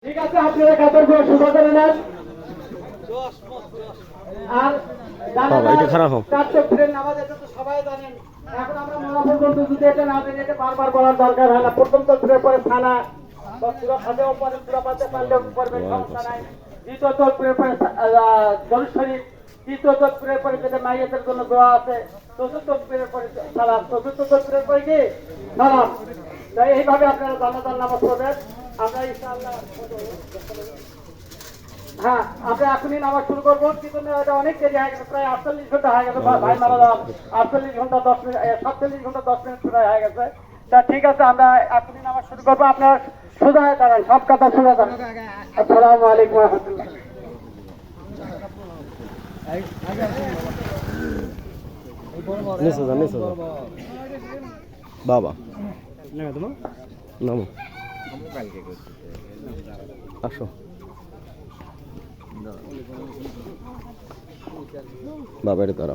ঠিক আছে, আপনারা কাতারগুলো সোজা করে নেন। আর এটা খারাপ হোক। নামাজ এটা তো সবাই জানেন। এখন আমরা মোনাফের বন্ধু যদি এটা না জানি, এটা বারবার বলার দরকার হয় না। প্রথম তকবীরের পরে থানা বা পুরো খাদেও পরে পুরো পাতে পারলেও পড়বেন, সমস্যা নাই। দ্বিতীয় তকবীরের পরে দরুদ শরীফ, তৃতীয় তকবীরের পরে যেটা মাইয়াতের জন্য দোয়া আছে, চতুর্থ তকবীরের পরে সালাম, চতুর্থ তকবীরের পরে কি সালাম। তাই এইভাবে আপনারা জানাজার নামাজ পড়বেন। আমরা ইনশাআল্লাহ হ্যাঁ, আমরা এখনই নামাজ শুরু করবো, কিন্তু এটা অনেক দেরি হয়ে গেছে, প্রায় 48 ঘন্টা হয়ে গেছে। ভাই মারা যাওয়ার 48 ঘন্টা 10 মিনিট, 47 ঘন্টা 10 মিনিট প্রায় হয়ে গেছে। তা ঠিক আছে, আমরা এখনই নামাজ শুরু করবো। আপনার সোজা হয়ে দাঁড়ান, সব কথা সোজা দাঁড়ান। আসসালামু আলাইকুম ওয়া রাহমাতুল্লাহ। বাবা নামো, আসো বাবা, এটা তারা